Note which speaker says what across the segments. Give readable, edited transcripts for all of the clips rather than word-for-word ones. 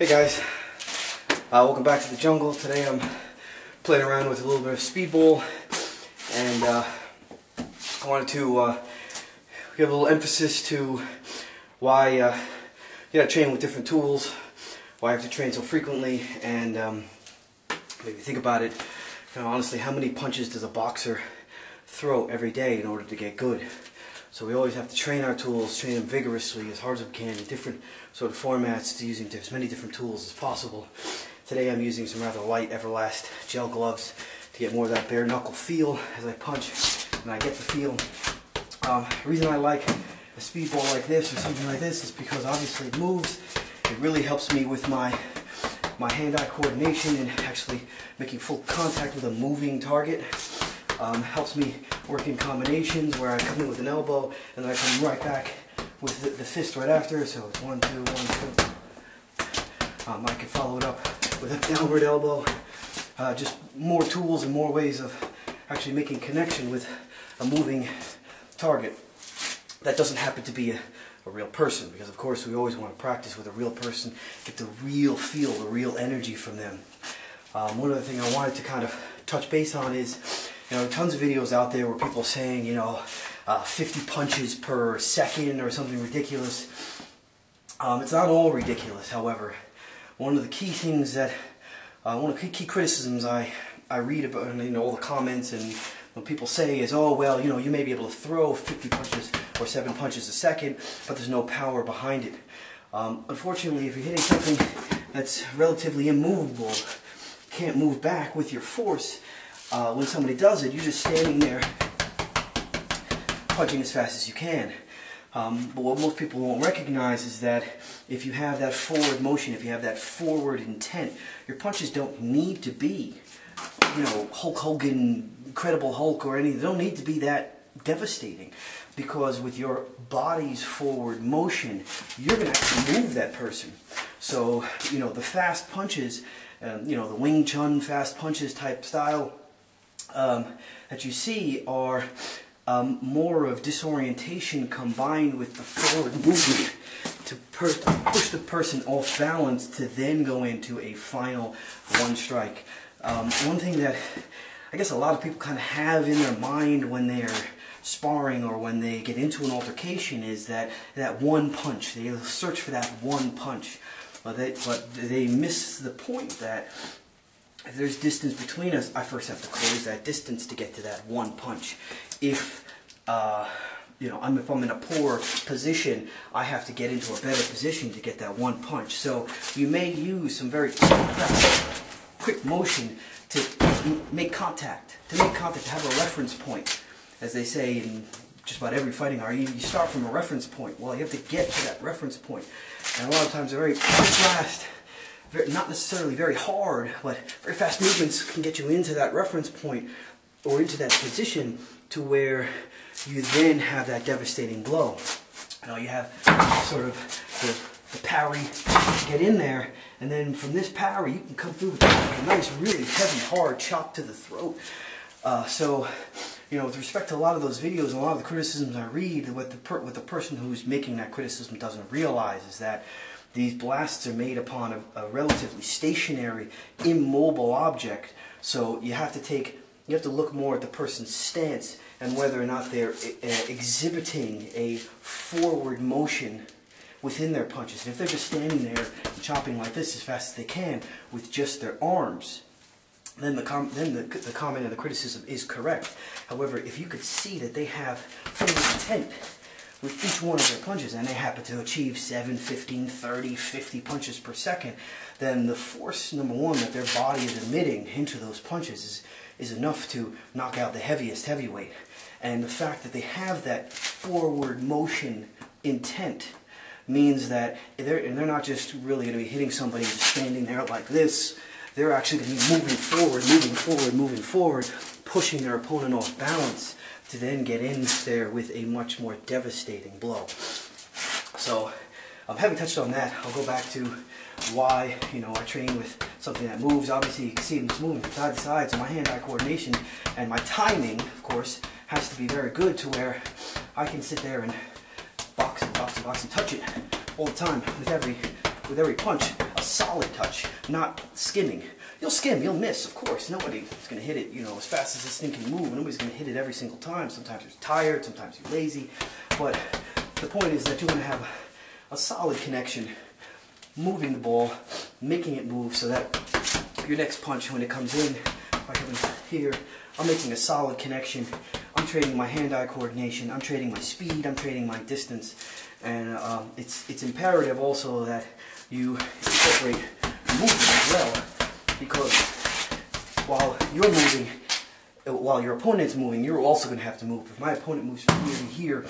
Speaker 1: Hey guys, welcome back to the jungle. Today I'm playing around with a little bit of Speedball, and I wanted to give a little emphasis to why you gotta train with different tools, why I have to train so frequently, and maybe think about it, honestly, how many punches does a boxer throw every day in order to get good? So we always have to train our tools, train them vigorously as hard as we can in different sort of formats, to using as many different tools as possible. Today I'm using some rather light Everlast gel gloves to get more of that bare knuckle feel as I punch, and I get the feel. The reason I like a Speedball like this or something like this is because obviously it moves. It really helps me with my hand-eye coordination and actually making full contact with a moving target. Helps me work in combinations where I come in with an elbow and then I come right back with the fist right after. So it's 1, 2, 1, 2. I can follow it up with a downward elbow. Just more tools and more ways of actually making connection with a moving target. That doesn't happen to be a real person, because of course we always want to practice with a real person, get the real feel, the real energy from them. One other thing I wanted to kind of touch base on is, tons of videos out there where people are saying, 50 punches per second or something ridiculous. It's not all ridiculous, however. One of the key things that, one of the key criticisms I read about, all the comments and what people say is, oh, well, you may be able to throw 50 punches or 7 punches a second, but there's no power behind it. Unfortunately, if you're hitting something that's relatively immovable, can't move back with your force, when somebody does it, you're just standing there punching as fast as you can. But what most people won't recognize is that if you have that forward motion, if you have that forward intent, your punches don't need to be, Hulk Hogan, Incredible Hulk or anything. They don't need to be that devastating, because with your body's forward motion, you're going to actually move that person. So, the fast punches, the Wing Chun fast punches type style, that you see are more of disorientation combined with the forward movement to push the person off balance to then go into a final one strike. One thing that I guess a lot of people kind of have in their mind when they're sparring or when they get into an altercation is that one punch. They search for that one punch, but they miss the point that if there's distance between us, I first have to close that distance to get to that one punch. If if I'm in a poor position, I have to get into a better position to get that one punch. So you may use some very quick motion to make contact, to have a reference point, as they say in just about every fighting art. You start from a reference point. Well, you have to get to that reference point, and a lot of times they're very fast. Not necessarily very hard, but very fast movements can get you into that reference point or into that position to where you then have that devastating blow. You have sort of the parry to get in there, and then from this parry you can come through with a nice, really heavy, hard chop to the throat. With respect to a lot of those videos and a lot of the criticisms I read, what the person who's making that criticism doesn't realize is that these blasts are made upon a relatively stationary, immobile object. So you have to look more at the person's stance and whether or not they're exhibiting a forward motion within their punches. And if they're just standing there and chopping like this as fast as they can with just their arms, then the comment and the criticism is correct. However, if you could see that they have forward intent with each one of their punches, and they happen to achieve 7, 15, 30, 50 punches per second, then the force, number one, that their body is emitting into those punches is enough to knock out the heaviest heavyweight. And the fact that they have that forward motion intent means that they're not just really going to be hitting somebody just standing there like this. They're actually going to be moving forward, moving forward, moving forward, pushing their opponent off balance to then get in there with a much more devastating blow. So, having touched on that, I'll go back to why, I train with something that moves. Obviously, you can see it's moving from side to side, so my hand-eye coordination and my timing, of course, has to be very good to where I can sit there and box and box and box and touch it all the time with every punch. I'll solid touch, not skimming. You'll skim, you'll miss, of course. Nobody's going to hit it, as fast as this thing can move. Nobody's going to hit it every single time. Sometimes you're tired, sometimes you're lazy. But the point is that you want to have a solid connection, moving the ball, making it move so that your next punch, when it comes in, if I come in here, I'm making a solid connection. I'm trading my hand-eye coordination. I'm trading my speed. I'm trading my distance. And it's imperative also that you incorporate movement as well, because while you're moving, while your opponent's moving, you're also going to have to move. If my opponent moves from here to here,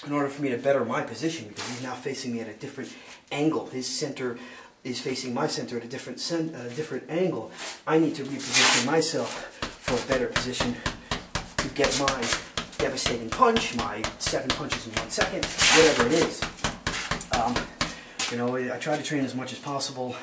Speaker 1: in order for me to better my position, because he's now facing me at a different angle, his center is facing my center at a different angle, I need to reposition myself for a better position to get my devastating punch, my 7 punches in 1 second, whatever it is. I try to train as much as possible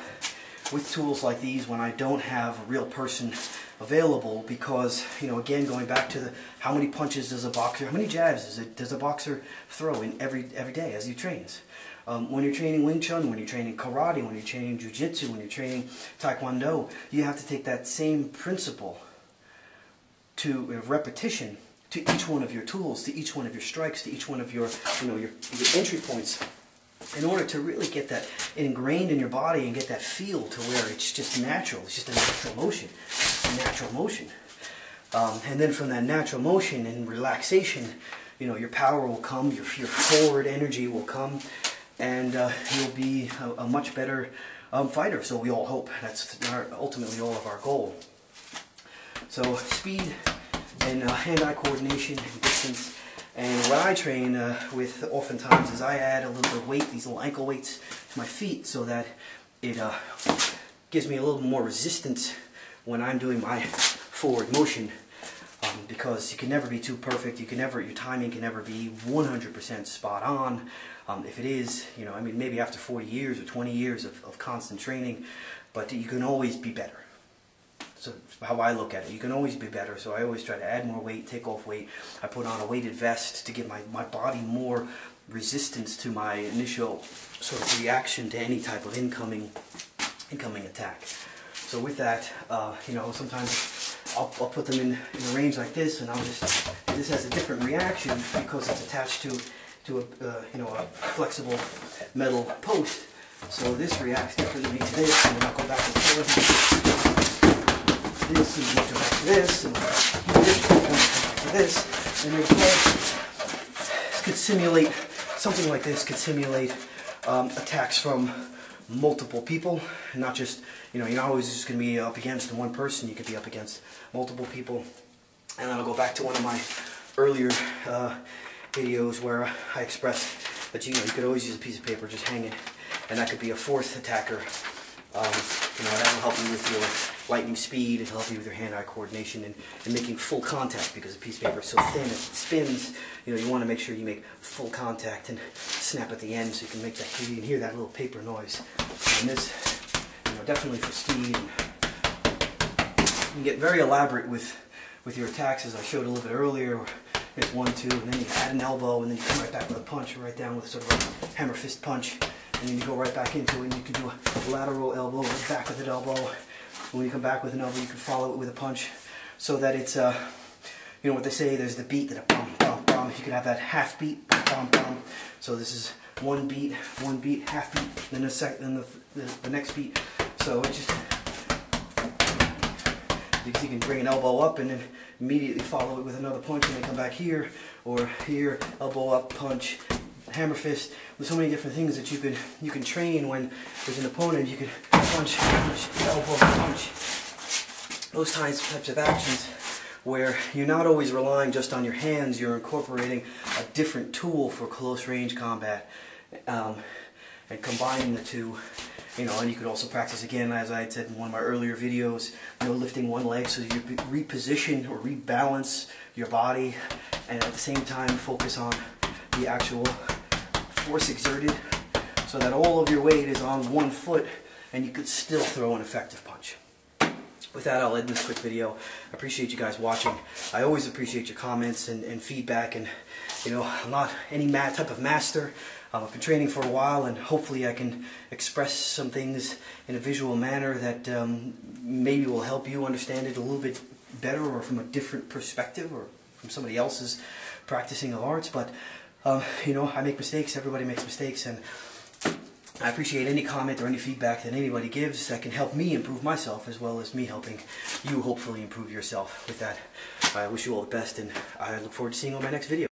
Speaker 1: with tools like these when I don't have a real person available, because again, going back to how many punches does a boxer, how many jabs does a boxer throw in every day as he trains? When you're training Wing Chun, when you're training karate, when you're training jiu-jitsu, when you're training taekwondo, you have to take that same principle to repetition to each one of your tools, to each one of your strikes, to each one of your your entry points, in order to really get that ingrained in your body and get that feel to where it's just natural. It's just a natural motion. A natural motion. And then from that natural motion and relaxation, your power will come, your forward energy will come, and you'll be a much better fighter. So we all hope. That's ultimately all of our goal. So speed and hand-eye coordination and distance. And what I train with oftentimes is I add a little bit of weight, these little ankle weights, to my feet, so that it gives me a little more resistance when I'm doing my forward motion. Because you can never be too perfect. Your timing can never be 100% spot on. If it is, maybe after 40 years or 20 years of constant training, but you can always be better. So how I look at it, you can always be better. So I always try to add more weight, take off weight. I put on a weighted vest to give my body more resistance to my initial sort of reaction to any type of incoming attack. So with that, sometimes I'll put them in a range like this, and this has a different reaction because it's attached to a flexible metal post. So this reacts differently to this, and then I'll go back and forth. This and go back to this, and back to this, and this could simulate something like this. Could simulate attacks from multiple people, not just you're not always just going to be up against one person. You could be up against multiple people. And then I'll go back to one of my earlier videos where I expressed that you could always use a piece of paper, just hang it, and that could be a fourth attacker. That will help you with your lightning speed, it'll help you with your hand-eye coordination and making full contact, because the piece of paper is so thin, if it spins, you want to make sure you make full contact and snap at the end so you can make that, you can hear that little paper noise. And this, definitely for speed. You can get very elaborate with your attacks, as I showed a little bit earlier. It's 1, 2, and then you add an elbow, and then you come right back with a punch, right down with sort of a hammer fist punch. And then you go right back into it, and you can do a lateral elbow, right back with an elbow. And when you come back with an elbow, you can follow it with a punch, so that it's, what they say, there's the beat, that a bum, bum, bum. You can have that half beat, bum, bum. So this is one beat, half beat, then the next beat. So it just, you can bring an elbow up and then immediately follow it with another punch, and then come back here, or here, elbow up, punch, hammer fist. There's so many different things that you can train when there's an opponent. You can punch, elbow, punch. Those types of actions where you're not always relying just on your hands. You're incorporating a different tool for close range combat, and combining the two. And you could also practice, again, as I had said in one of my earlier videos, lifting one leg so you reposition or rebalance your body, and at the same time focus on the actual force exerted, so that all of your weight is on one foot and you could still throw an effective punch. With that, I'll end this quick video. I appreciate you guys watching. I always appreciate your comments and feedback, and I'm not any type of master. I've been training for a while, and hopefully I can express some things in a visual manner that maybe will help you understand it a little bit better, or from a different perspective, or from somebody else's practicing of arts. But you know, I make mistakes, everybody makes mistakes, and I appreciate any comment or any feedback that anybody gives that can help me improve myself, as well as me helping you hopefully improve yourself. With that, I wish you all the best, and I look forward to seeing you on my next video.